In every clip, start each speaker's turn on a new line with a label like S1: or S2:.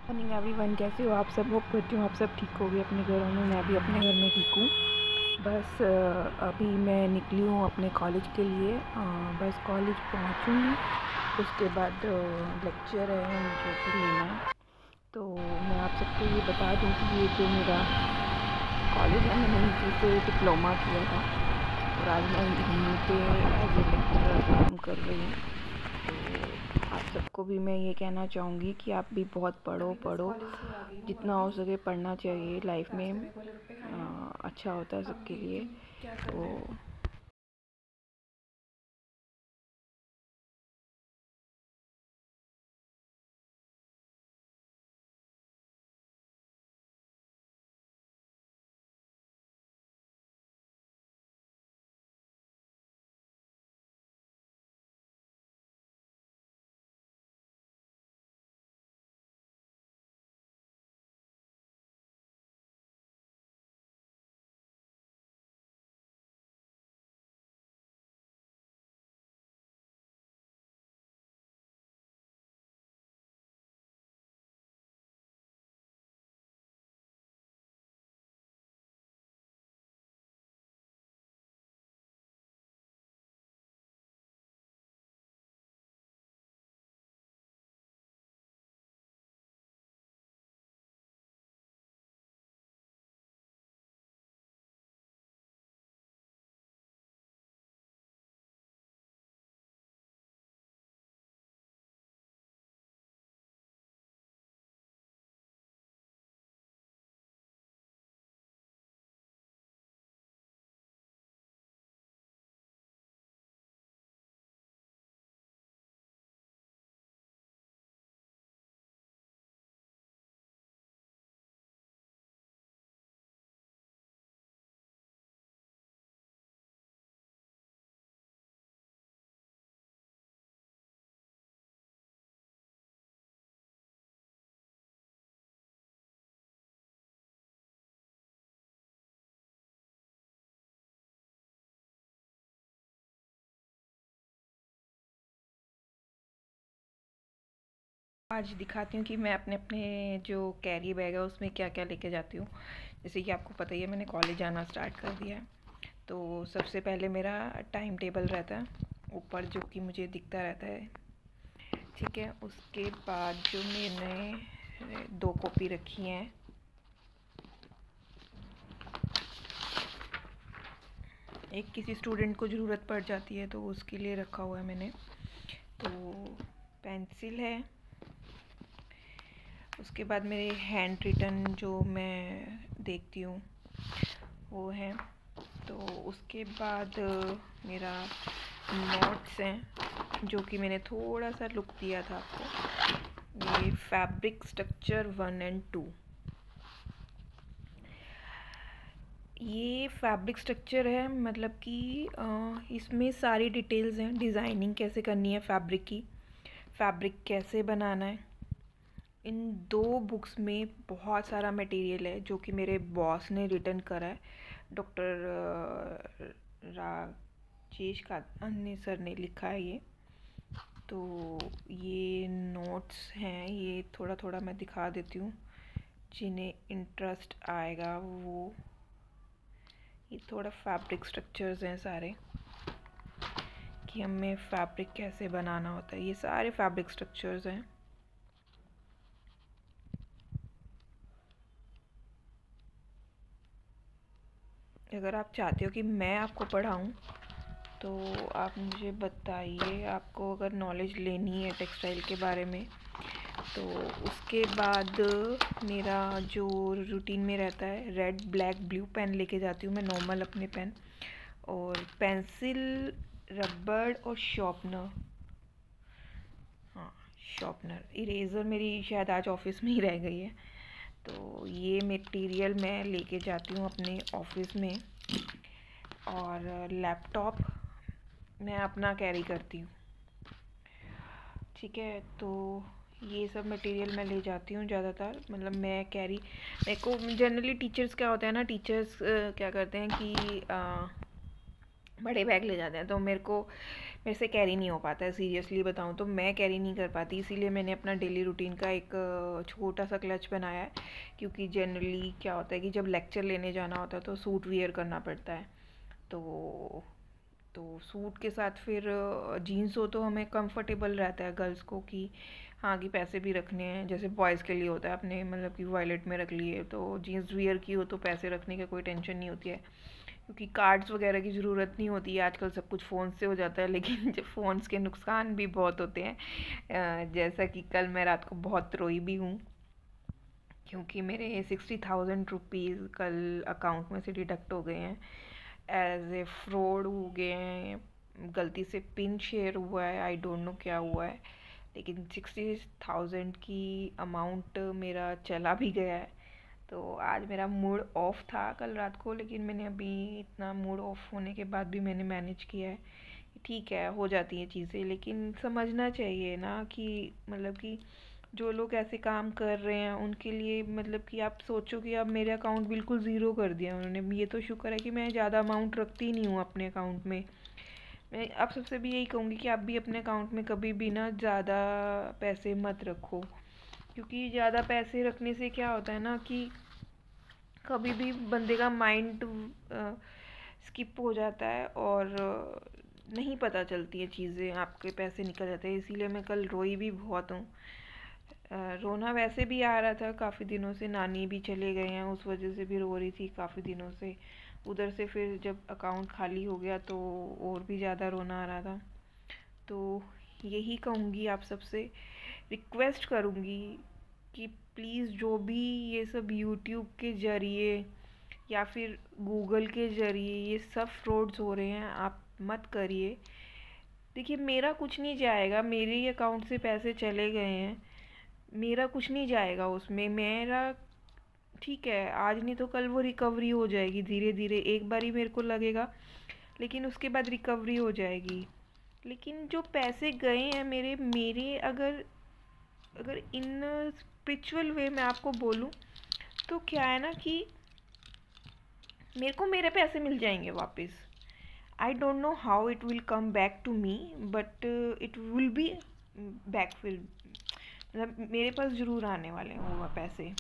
S1: Morning everyone, कैसे हो आप सब? होप करती हूँ आप सब ठीक होगे अपने घरों में। मैं भी अपने घर में ठीक हूँ। बस अभी मैं निकली हूँ अपने कॉलेज के लिए। बस कॉलेज पहुँचूँगी, उसके बाद लेक्चर है मुझे कि लेना है। तो मैं आप सबको ये बता दूँ कि ये जो मेरा कॉलेज है, मैंने इसी से डिप्लोमा किया था और आज मैं यहीं पे एज ए लेक्चरर काम कर रही हूँ। तो आप सबको भी मैं ये कहना चाहूँगी कि आप भी बहुत पढ़ो, जितना हो सके पढ़ना चाहिए। लाइफ में अच्छा होता है सबके लिए। तो आज दिखाती हूँ कि मैं अपने अपने जो कैरी बैग है उसमें क्या क्या लेके जाती हूँ। जैसे कि आपको पता ही है, मैंने कॉलेज जाना स्टार्ट कर दिया है। तो सबसे पहले मेरा टाइम टेबल रहता है ऊपर, जो कि मुझे दिखता रहता है। ठीक है, उसके बाद जो मैंने 2 कॉपी रखी हैं, एक किसी स्टूडेंट को ज़रूरत पड़ जाती है तो उसके लिए रखा हुआ है मैंने। तो पेंसिल है, उसके बाद मेरे हैंड रिटन जो मैं देखती हूँ वो है। तो उसके बाद मेरा नोट्स हैं, जो कि मैंने थोड़ा सा लुक दिया था आपको। ये फैब्रिक स्ट्रक्चर 1 और 2। ये फैब्रिक स्ट्रक्चर है, मतलब कि इसमें सारी डिटेल्स हैं। डिज़ाइनिंग कैसे करनी है फैब्रिक की, फैब्रिक कैसे बनाना है। इन 2 बुक्स में बहुत सारा मटेरियल है जो कि मेरे बॉस ने रिटर्न करा है। डॉक्टर राजेश कातनी सर ने लिखा है ये। तो ये नोट्स हैं, ये थोड़ा थोड़ा मैं दिखा देती हूँ जिन्हें इंटरेस्ट आएगा वो। ये थोड़ा फैब्रिक स्ट्रक्चर्स हैं सारे, कि हमें फैब्रिक कैसे बनाना होता है। ये सारे फैब्रिक स्ट्रक्चर्स हैं। अगर आप चाहते हो कि मैं आपको पढ़ाऊँ तो आप मुझे बताइए। आपको अगर नॉलेज लेनी है टेक्सटाइल के बारे में, तो उसके बाद मेरा जो रूटीन में रहता है, रेड ब्लैक ब्लू पेन लेके जाती हूँ मैं, नॉर्मल अपने पेन, और पेंसिल, रबड़ और शॉर्पनर। हाँ, शॉर्पनर। इरेज़र मेरी शायद आज ऑफिस में ही रह गई है। तो ये मटेरियल मैं लेके जाती हूँ अपने ऑफिस में। और लैपटॉप मैं अपना कैरी करती हूँ। ठीक है, तो ये सब मटेरियल मैं ले जाती हूँ ज़्यादातर। मतलब मैं कैरी, मेरे को जनरली टीचर्स क्या होता है ना, टीचर्स क्या करते हैं कि बड़े बैग ले जाते हैं, तो मेरे से कैरी नहीं हो पाता है। सीरियसली बताऊँ तो मैं कैरी नहीं कर पाती, इसीलिए मैंने अपना डेली रूटीन का एक छोटा सा क्लच बनाया है। क्योंकि जनरली क्या होता है कि जब लेक्चर लेने जाना होता है तो सूट वियर करना पड़ता है। तो सूट के साथ फिर जीन्स हो तो हमें कंफर्टेबल रहता है गर्ल्स को, कि हाँ कि पैसे भी रखने हैं। जैसे बॉयज़ के लिए होता है, अपने मतलब कि वॉलेट में रख लिए, तो जीन्स वियर की हो तो पैसे रखने की कोई टेंशन नहीं होती है। क्योंकि कार्ड्स वगैरह की ज़रूरत नहीं होती है, आजकल सब कुछ फ़ोन से हो जाता है। लेकिन जब फ़ोन्स के नुकसान भी बहुत होते हैं, जैसा कि कल मैं रात को बहुत रोई भी हूँ, क्योंकि मेरे 60,000 रुपीज़ कल अकाउंट में से डिडक्ट हो गए हैं। एज ए फ्रॉड हो गए हैं, गलती से पिन शेयर हुआ है, आई डोंट नो क्या हुआ है, लेकिन 60,000 की अमाउंट मेरा चला भी गया है। तो आज मेरा मूड ऑफ था कल रात को, लेकिन मैंने अभी इतना मूड ऑफ होने के बाद भी मैंने मैनेज किया है। ठीक है, हो जाती हैं चीज़ें, लेकिन समझना चाहिए ना कि मतलब कि जो लोग ऐसे काम कर रहे हैं उनके लिए, मतलब कि आप सोचो कि अब मेरे अकाउंट बिल्कुल ज़ीरो कर दिया उन्होंने। ये तो शुक्र है कि मैं ज़्यादा अमाउंट रखती नहीं हूँ अपने अकाउंट में। मैं आप सबसे भी यही कहूँगी कि आप भी अपने अकाउंट में कभी भी ना ज़्यादा पैसे मत रखो। क्योंकि ज़्यादा पैसे रखने से क्या होता है ना कि कभी भी बंदे का माइंड स्किप हो जाता है, और नहीं पता चलती है चीज़ें, आपके पैसे निकल जाते हैं। इसीलिए मैं कल रोई भी बहुत हूँ। रोना वैसे भी आ रहा था काफ़ी दिनों से, नानी भी चले गए हैं उस वजह से भी रो रही थी काफ़ी दिनों से। उधर से फिर जब अकाउंट खाली हो गया तो और भी ज़्यादा रोना आ रहा था। तो यही कहूँगी, आप सबसे रिक्वेस्ट करूँगी कि प्लीज़ जो भी ये सब यूट्यूब के ज़रिए या फिर गूगल के ज़रिए ये सब फ्रॉड्स हो रहे हैं, आप मत करिए। देखिए, मेरा कुछ नहीं जाएगा, मेरे ही अकाउंट से पैसे चले गए हैं, मेरा कुछ नहीं जाएगा उसमें। मेरा ठीक है, आज नहीं तो कल वो रिकवरी हो जाएगी धीरे धीरे, एक बार ही मेरे को लगेगा, लेकिन उसके बाद रिकवरी हो जाएगी। लेकिन जो पैसे गए हैं मेरे मेरे अगर अगर इन स्पिरिचुअल वे में आपको बोलूँ तो क्या है ना कि मेरे को मेरे पैसे मिल जाएंगे वापस। I don't know how it will come back to me, but it will be back, फिर मतलब मेरे पास ज़रूर आने वाले हैं वो पैसे।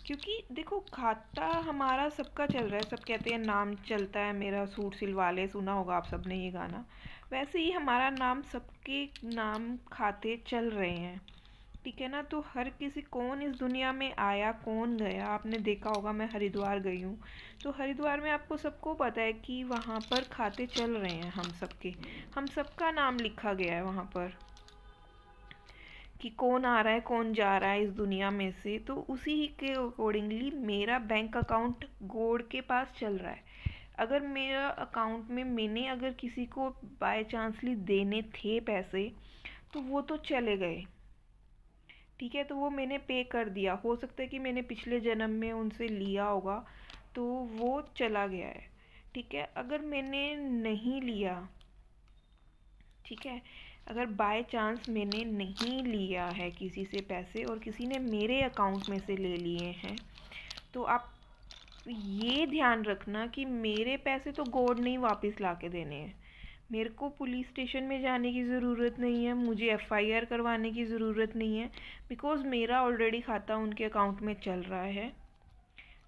S1: क्योंकि देखो, खाता हमारा सबका चल रहा है, सब कहते हैं नाम चलता है मेरा सूट सिलवा ले, सुना होगा आप सबने ये गाना। वैसे ही हमारा नाम, सबके नाम खाते चल रहे हैं, ठीक है ना। तो हर किसी, कौन इस दुनिया में आया कौन गया, आपने देखा होगा मैं हरिद्वार गई हूँ, तो हरिद्वार में आपको सबको पता है कि वहाँ पर खाते चल रहे हैं हम सबका नाम लिखा गया है वहाँ पर, कि कौन आ रहा है कौन जा रहा है इस दुनिया में से। तो उसी ही के अकॉर्डिंगली मेरा बैंक अकाउंट गॉड के पास चल रहा है। अगर मेरा अकाउंट में मैंने अगर किसी को बाय चांसली देने थे पैसे, तो वो तो चले गए, ठीक है, तो वो मैंने पे कर दिया। हो सकता है कि मैंने पिछले जन्म में उनसे लिया होगा, तो वो चला गया है, ठीक है। अगर मैंने नहीं लिया, ठीक है, अगर बाय चांस मैंने नहीं लिया है किसी से पैसे और किसी ने मेरे अकाउंट में से ले लिए हैं, तो आप ये ध्यान रखना कि मेरे पैसे तो गॉड ने ही वापस ला के देने हैं। मेरे को पुलिस स्टेशन में जाने की ज़रूरत नहीं है, मुझे एफआईआर करवाने की ज़रूरत नहीं है, बिकॉज़ मेरा ऑलरेडी खाता उनके अकाउंट में चल रहा है,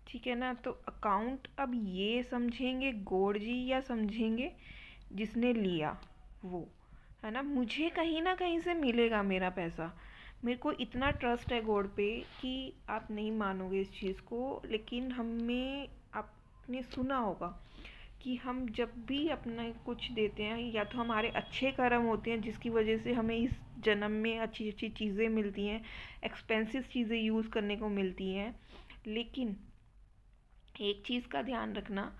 S1: ठीक है ना। तो अकाउंट अब ये समझेंगे गॉड जी या समझेंगे जिसने लिया वो, है ना। मुझे कहीं ना कहीं से मिलेगा मेरा पैसा, मेरे को इतना ट्रस्ट है गॉड पे कि आप नहीं मानोगे इस चीज़ को। लेकिन हमें, आपने सुना होगा कि हम जब भी अपना कुछ देते हैं, या तो हमारे अच्छे कर्म होते हैं जिसकी वजह से हमें इस जन्म में अच्छी अच्छी चीज़ें मिलती हैं, एक्सपेंसिव चीज़ें यूज़ करने को मिलती हैं। लेकिन एक चीज़ का ध्यान रखना,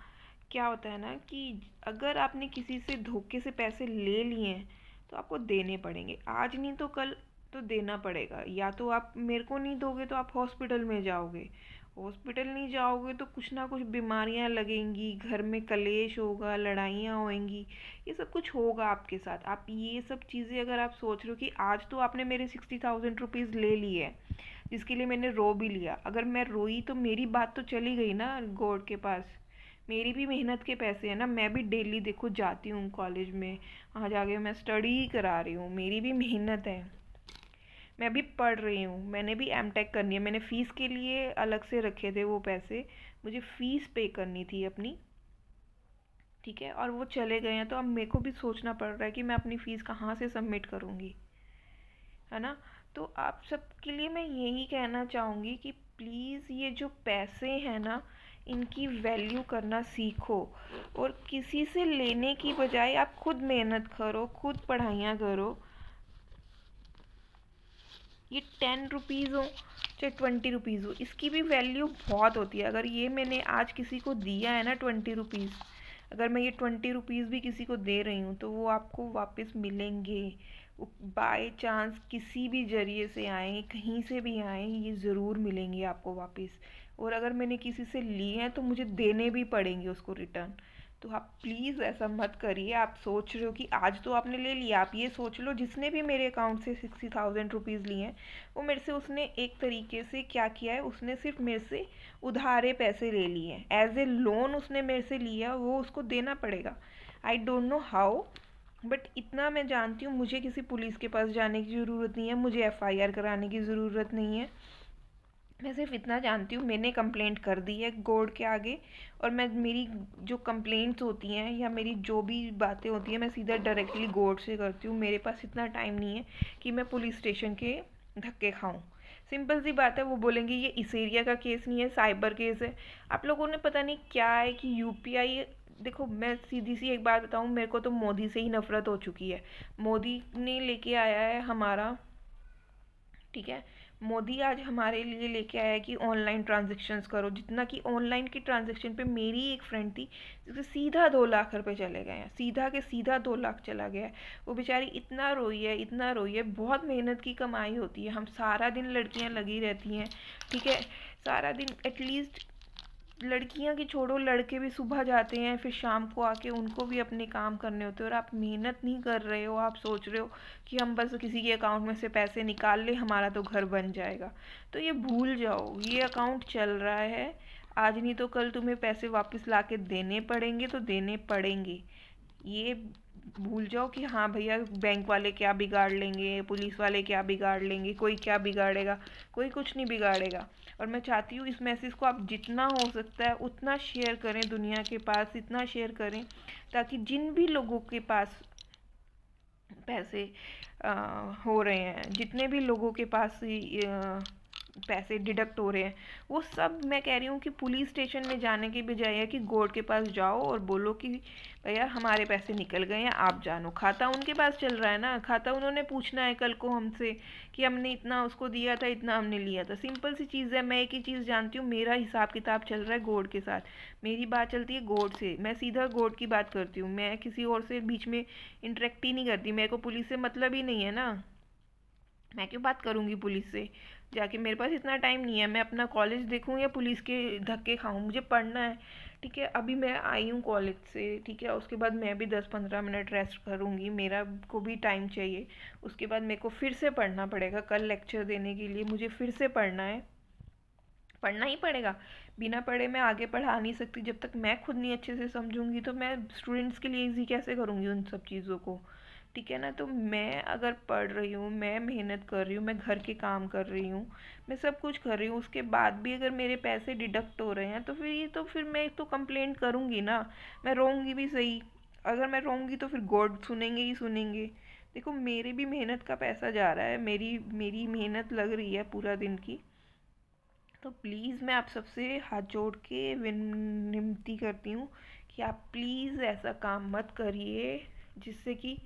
S1: क्या होता है ना कि अगर आपने किसी से धोखे से पैसे ले लिए हैं तो आपको देने पड़ेंगे, आज नहीं तो कल तो देना पड़ेगा। या तो आप मेरे को नहीं दोगे तो आप हॉस्पिटल में जाओगे, हॉस्पिटल नहीं जाओगे तो कुछ ना कुछ बीमारियां लगेंगी, घर में कलेश होगा, लड़ाइयाँ होंगी, ये सब कुछ होगा आपके साथ। आप ये सब चीज़ें अगर आप सोच रहे हो कि आज तो आपने मेरे 60,000 रुपीज़ ले लिए है, जिसके लिए मैंने रो भी लिया, अगर मैं रोई तो मेरी बात तो चली गई ना गॉड के पास, मेरी भी मेहनत के पैसे हैं ना, मैं भी डेली देखो जाती हूँ कॉलेज में, वहाँ जाके मैं स्टडी करा रही हूँ, मेरी भी मेहनत है, मैं भी पढ़ रही हूँ, मैंने भी एमटेक करनी है, मैंने फ़ीस के लिए अलग से रखे थे वो पैसे, मुझे फ़ीस पे करनी थी अपनी, ठीक है, और वो चले गए हैं, तो अब मेरे को भी सोचना पड़ रहा है कि मैं अपनी फ़ीस कहाँ से सबमिट करूँगी, है ना। तो आप सबके लिए मैं यही कहना चाहूँगी कि प्लीज़ ये जो पैसे हैं ना, इनकी वैल्यू करना सीखो, और किसी से लेने की बजाय आप खुद मेहनत करो, खुद पढ़ाइयाँ करो। ये 10 रुपीज़ हो चाहे 20 रुपीज़ हो, इसकी भी वैल्यू बहुत होती है। अगर ये मैंने आज किसी को दिया है ना 20 रुपीज़, अगर मैं ये 20 रुपीज़ भी किसी को दे रही हूँ तो वो आपको वापस मिलेंगे। बाय चांस किसी भी जरिए से आए, कहीं से भी आए, ये ज़रूर मिलेंगे आपको वापस। और अगर मैंने किसी से लिए हैं तो मुझे देने भी पड़ेंगे उसको रिटर्न। तो आप प्लीज़ ऐसा मत करिए। आप सोच रहे हो कि आज तो आपने ले लिया, आप ये सोच लो जिसने भी मेरे अकाउंट से 60,000 रुपीज़ लिए हैं, वो मेरे से उसने एक तरीके से क्या किया है, उसने सिर्फ मेरे से उधारे पैसे ले लिए हैं, एज ए लोन उसने मेरे से लिया, वो उसको देना पड़ेगा। आई डोंट नो हाउ, बट इतना मैं जानती हूँ, मुझे किसी पुलिस के पास जाने की ज़रूरत नहीं है, मुझे एफआईआर कराने की ज़रूरत नहीं है। मैं सिर्फ इतना जानती हूँ, मैंने कंप्लेंट कर दी है कोर्ट के आगे, और मैं मेरी जो कंप्लेंट्स होती हैं या मेरी जो भी बातें होती हैं मैं सीधा डायरेक्टली कोर्ट से करती हूँ। मेरे पास इतना टाइम नहीं है कि मैं पुलिस स्टेशन के धक्के खाऊं। सिंपल सी बात है, वो बोलेंगे ये इस एरिया का केस नहीं है, साइबर केस है। आप लोगों ने पता नहीं क्या है कि यूपीआई, देखो मैं सीधी सी एक बात बताऊँ, मेरे को तो मोदी से ही नफरत हो चुकी है। मोदी ने लेके आया है हमारा, ठीक है, मोदी आज हमारे लिए लेके आया है कि ऑनलाइन ट्रांजेक्शन्स करो, जितना कि ऑनलाइन की ट्रांजेक्शन पे मेरी एक फ्रेंड थी जिसके सीधा 2 लाख रुपए चले गए हैं, सीधा के सीधा 2 लाख चला गया है। वो बेचारी इतना रोई है, इतना रोई है। बहुत मेहनत की कमाई होती है, हम सारा दिन लड़कियां लगी रहती हैं, ठीक है, सारा दिन, एटलीस्ट लड़कियां की छोड़ो, लड़के भी सुबह जाते हैं, फिर शाम को आके उनको भी अपने काम करने होते हैं, और आप मेहनत नहीं कर रहे हो। आप सोच रहे हो कि हम बस किसी के अकाउंट में से पैसे निकाल ले, हमारा तो घर बन जाएगा। तो ये भूल जाओ, ये अकाउंट चल रहा है, आज नहीं तो कल तुम्हें पैसे वापस ला के देने पड़ेंगे, तो देने पड़ेंगे। ये भूल जाओ कि हाँ भैया बैंक वाले क्या बिगाड़ लेंगे, पुलिस वाले क्या बिगाड़ लेंगे, कोई क्या बिगाड़ेगा, कोई कुछ नहीं बिगाड़ेगा। और मैं चाहती हूँ इस मैसेज को आप जितना हो सकता है उतना शेयर करें, दुनिया के पास इतना शेयर करें, ताकि जिन भी लोगों के पास पैसे हो रहे हैं, जितने भी लोगों के पास पैसे डिडक्ट हो रहे हैं, वो सब, मैं कह रही हूँ कि पुलिस स्टेशन में जाने के बजाय है कि कोर्ट के पास जाओ और बोलो कि भैया हमारे पैसे निकल गए हैं, आप जानो। खाता उनके पास चल रहा है ना, खाता उन्होंने पूछना है कल को हमसे कि हमने इतना उसको दिया था, इतना हमने लिया था। सिंपल सी चीज़ है। मैं एक ही चीज़ जानती हूँ, मेरा हिसाब किताब चल रहा है कोर्ट के साथ, मेरी बात चलती है कोर्ट से, मैं सीधा कोर्ट की बात करती हूँ, मैं किसी और से बीच में इंटरेक्ट ही नहीं करती। मेरे को पुलिस से मतलब ही नहीं है ना, मैं क्यों बात करूँगी पुलिस से जाके, मेरे पास इतना टाइम नहीं है। मैं अपना कॉलेज देखूँ या पुलिस के धक्के खाऊँ, मुझे पढ़ना है, ठीक है। अभी मैं आई हूँ कॉलेज से, ठीक है, उसके बाद मैं भी 10-15 मिनट रेस्ट करूँगी, मेरा को भी टाइम चाहिए। उसके बाद मेरे को फिर से पढ़ना पड़ेगा, कल लेक्चर देने के लिए मुझे फिर से पढ़ना है, पढ़ना ही पड़ेगा। बिना पढ़े मैं आगे पढ़ा नहीं सकती। जब तक मैं खुद नहीं अच्छे से समझूंगी तो मैं स्टूडेंट्स के लिए ईजी कैसे करूँगी उन सब चीज़ों को, ठीक है ना। तो मैं अगर पढ़ रही हूँ, मैं मेहनत कर रही हूँ, मैं घर के काम कर रही हूँ, मैं सब कुछ कर रही हूँ, उसके बाद भी अगर मेरे पैसे डिडक्ट हो रहे हैं तो फिर ये तो फिर मैं तो कंप्लेंट करूँगी ना, मैं रोऊंगी भी सही। अगर मैं रोऊंगी तो फिर गॉड सुनेंगे ही सुनेंगे। देखो मेरी भी मेहनत का पैसा जा रहा है, मेरी मेरी मेहनत लग रही है पूरा दिन की। तो प्लीज़ मैं आप सबसे हाथ जोड़ के विनती करती हूँ कि आप प्लीज़ ऐसा काम मत करिए जिससे कि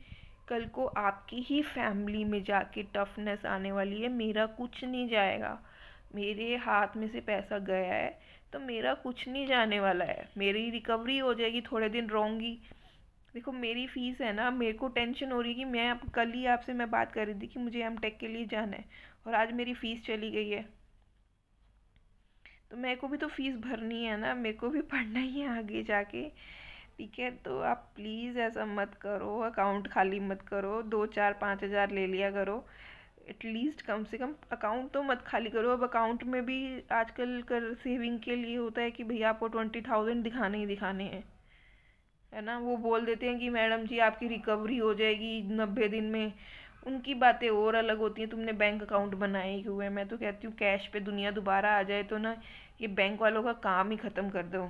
S1: कल को आपकी ही फैमिली में जाके टफनेस आने वाली है। मेरा कुछ नहीं जाएगा, मेरे हाथ में से पैसा गया है तो मेरा कुछ नहीं जाने वाला है, मेरी रिकवरी हो जाएगी, थोड़े दिन रहूँगी। देखो मेरी फ़ीस है ना, मेरे को टेंशन हो रही है कि मैं कल ही आपसे मैं बात कर रही थी कि मुझे एमटेक के लिए जाना है, और आज मेरी फ़ीस चली गई है। तो मेरे को भी तो फीस भरनी है ना, मेरे को भी पढ़ना ही है आगे जाके, ठीक है। तो आप प्लीज़ ऐसा मत करो, अकाउंट खाली मत करो, 2-4-5 हज़ार ले लिया करो। एटलीस्ट कम से कम अकाउंट तो मत खाली करो। अब अकाउंट में भी आजकल कर सेविंग के लिए होता है कि भैया आपको 20,000 दिखाने ही दिखाने हैं, है ना। वो बोल देते हैं कि मैडम जी आपकी रिकवरी हो जाएगी 90 दिन में। उनकी बातें और अलग होती हैं, तुमने बैंक अकाउंट बनाए ही क्यों है। मैं तो कहती हूँ कैश पे दुनिया दोबारा आ जाए तो ना ये बैंक वालों का काम ही ख़त्म कर दो,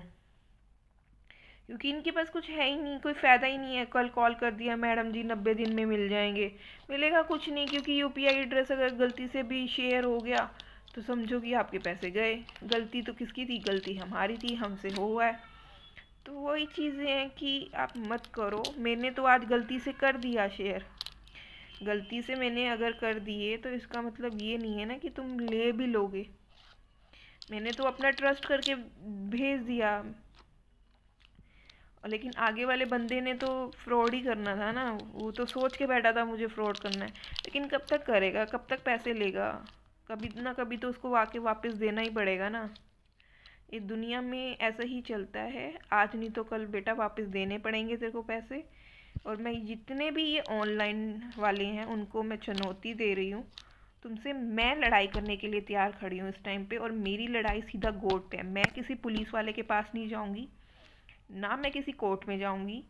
S1: क्योंकि इनके पास कुछ है ही नहीं, कोई फ़ायदा ही नहीं है। कल कॉल कर दिया मैडम जी 90 दिन में मिल जाएंगे, मिलेगा कुछ नहीं, क्योंकि यूपीआई एड्रेस अगर गलती से भी शेयर हो गया तो समझो कि आपके पैसे गए। गलती तो किसकी थी, गलती हमारी थी, हमसे हो हुआ है। तो वही चीज़ें हैं कि आप मत करो। मैंने तो आज गलती से कर दिया शेयर, गलती से मैंने अगर कर दिए तो इसका मतलब ये नहीं है ना कि तुम ले भी लोगे। मैंने तो अपना ट्रस्ट करके भेज दिया, लेकिन आगे वाले बंदे ने तो फ्रॉड ही करना था ना। वो तो सोच के बैठा था मुझे फ्रॉड करना है, लेकिन कब तक करेगा, कब तक पैसे लेगा। कभी ना कभी तो उसको आके वापस देना ही पड़ेगा ना। इस दुनिया में ऐसा ही चलता है, आज नहीं तो कल बेटा वापस देने पड़ेंगे तेरे को पैसे। और मैं जितने भी ये ऑनलाइन वाले हैं उनको मैं चुनौती दे रही हूँ, तुमसे मैं लड़ाई करने के लिए तैयार खड़ी हूँ इस टाइम पे। और मेरी लड़ाई सीधा कोर्ट पे है। मैं किसी पुलिस वाले के पास नहीं जाऊँगी, ना मैं किसी कोर्ट में जाऊँगी।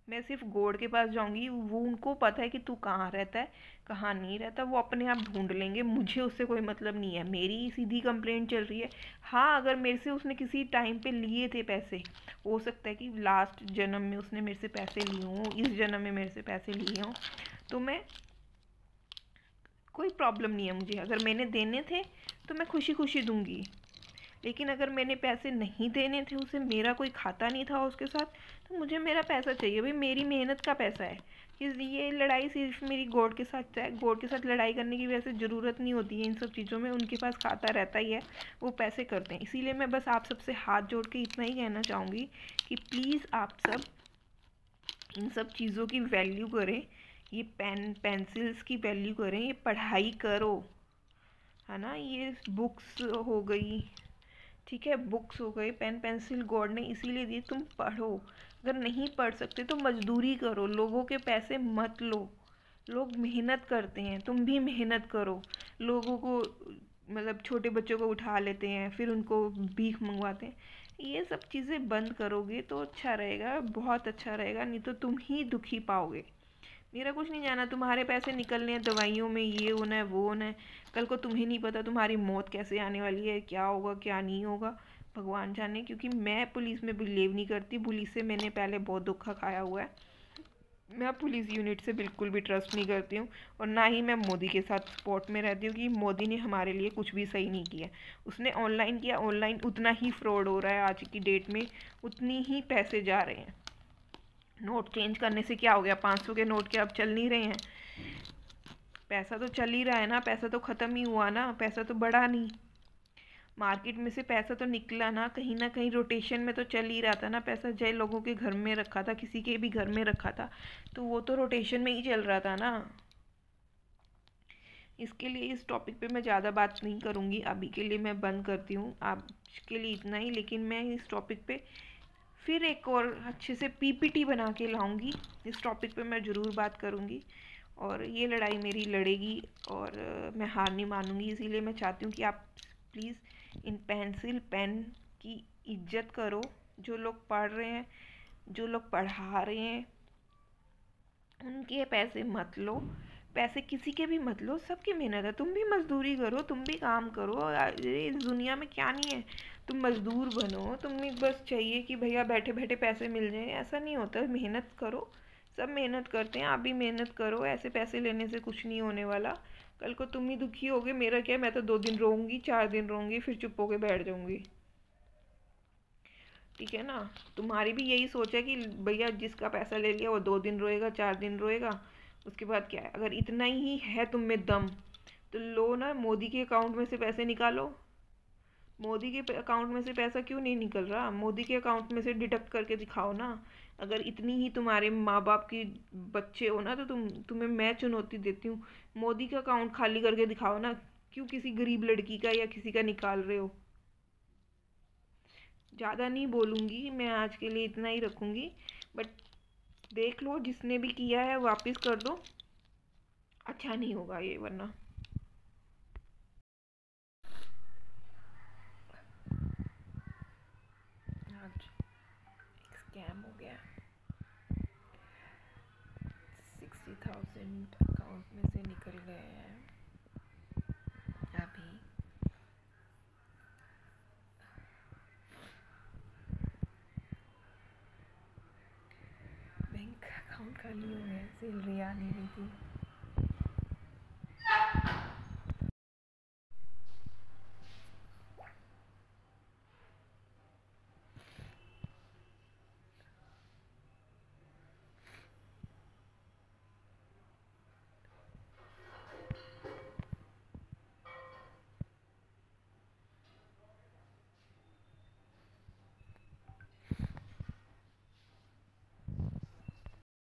S1: मैं सिर्फ गॉड के पास जाऊँगी। वो उनको पता है कि तू कहाँ रहता है कहाँ नहीं रहता, वो अपने आप ढूंढ लेंगे, मुझे उससे कोई मतलब नहीं है। मेरी सीधी कंप्लेंट चल रही है। हाँ, अगर मेरे से उसने किसी टाइम पे लिए थे पैसे, हो सकता है कि लास्ट जन्म में उसने मेरे से पैसे लिए हों, इस जन्म में मेरे से पैसे लिए हों, तो मैं, कोई प्रॉब्लम नहीं है मुझे। अगर मैंने देने थे तो मैं खुशी खुशी दूंगी, लेकिन अगर मैंने पैसे नहीं देने थे, उसे मेरा कोई खाता नहीं था उसके साथ, तो मुझे मेरा पैसा चाहिए। भाई मेरी मेहनत का पैसा है। ये लड़ाई सिर्फ मेरी गॉड के साथ है। गॉड के साथ लड़ाई करने की वैसे ज़रूरत नहीं होती है इन सब चीज़ों में, उनके पास खाता रहता ही है, वो पैसे करते हैं। इसीलिए मैं बस आप सबसे हाथ जोड़ के इतना ही कहना चाहूँगी कि प्लीज़ आप सब इन सब चीज़ों की वैल्यू करें। ये पेन पेंसिल्स की वैल्यू करें, ये पढ़ाई करो, है ना। ये बुक्स हो गई, ठीक है, बुक्स हो गए, पेन पेंसिल गॉड ने इसीलिए दी, तुम पढ़ो। अगर नहीं पढ़ सकते तो मजदूरी करो, लोगों के पैसे मत लो। लोग मेहनत करते हैं, तुम भी मेहनत करो। लोगों को, मतलब छोटे बच्चों को उठा लेते हैं फिर उनको भीख मंगवाते हैं। ये सब चीज़ें बंद करोगे तो अच्छा रहेगा, बहुत अच्छा रहेगा। नहीं तो तुम ही दुखी पाओगे। मेरा कुछ नहीं जाना, तुम्हारे पैसे निकलने हैं दवाइयों में, ये होना है वो होना है। कल को तुम्हें नहीं पता तुम्हारी मौत कैसे आने वाली है, क्या होगा क्या नहीं होगा, भगवान जाने। क्योंकि मैं पुलिस में बिलीव नहीं करती, पुलिस से मैंने पहले बहुत धोखा खाया हुआ है। मैं पुलिस यूनिट से बिल्कुल भी ट्रस्ट नहीं करती हूँ, और ना ही मैं मोदी के साथ सपोर्ट में रहती हूँ कि मोदी ने हमारे लिए कुछ भी सही नहीं किया। उसने ऑनलाइन किया, ऑनलाइन उतना ही फ्रॉड हो रहा है आज की डेट में, उतनी ही पैसे जा रहे हैं। नोट चेंज करने से क्या हो गया, 500 के नोट के अब चल नहीं रहे हैं। पैसा तो चल ही रहा है ना, पैसा तो ख़त्म ही हुआ ना, पैसा तो बढ़ा नहीं। मार्केट में से पैसा तो निकला ना कहीं रोटेशन में तो चल ही रहा था ना पैसा। जय लोगों के घर में रखा था, किसी के भी घर में रखा था, तो वो तो रोटेशन में ही चल रहा था ना। इसके लिए इस टॉपिक पे मैं ज़्यादा बात नहीं करूँगी, अभी के लिए मैं बंद करती हूँ। आज के लिए इतना ही, लेकिन मैं इस टॉपिक पे फिर एक और अच्छे से पीपीटी बना के लाऊंगी। इस टॉपिक पे मैं ज़रूर बात करूँगी, और ये लड़ाई मेरी लड़ेगी, और मैं हार नहीं मानूंगी। इसीलिए मैं चाहती हूँ कि आप प्लीज़ इन पेंसिल पेन की इज्जत करो। जो लोग पढ़ रहे हैं, जो लोग पढ़ा रहे हैं, उनके पैसे मत लो, पैसे किसी के भी मत लो। सबकी मेहनत है, तुम भी मजदूरी करो, तुम भी काम करो। अरे इस दुनिया में क्या नहीं है, तुम मजदूर बनो। तुम्हें बस चाहिए कि भैया बैठे बैठे पैसे मिल जाए, ऐसा नहीं होता। मेहनत करो, सब मेहनत करते हैं, आप भी मेहनत करो। ऐसे पैसे लेने से कुछ नहीं होने वाला। कल को तुम ही दुखी होगे, मेरा क्या, मैं तो 2 दिन रोऊंगी, 4 दिन रोऊंगी, फिर चुप होके बैठ जाऊंगी। ठीक है ना। तुम्हारी भी यही सोच है कि भैया जिसका पैसा ले लिया वो 2 दिन रोएगा, 4 दिन रोएगा, उसके बाद क्या है। अगर इतना ही है तुम में दम, तो लो ना, मोदी के अकाउंट में से पैसे निकालो। मोदी के अकाउंट में से पैसा क्यों नहीं निकल रहा, मोदी के अकाउंट में से डिडक्ट करके दिखाओ ना। अगर इतनी ही तुम्हारे माँ बाप की बच्चे हो ना, तो तुम्हें मैं चुनौती देती हूँ, मोदी का अकाउंट खाली करके दिखाओ ना। क्यों किसी गरीब लड़की का या किसी का निकाल रहे हो। ज़्यादा नहीं बोलूँगी मैं, आज के लिए इतना ही रखूँगी। बट देख लो, जिसने भी किया है वापस कर दो, अच्छा नहीं होगा ये वरना। 1000 अकाउंट में से निकल गए हैं अभी। बैंक अकाउंट खाली हो गया, सैलरी आ नहीं रही थी।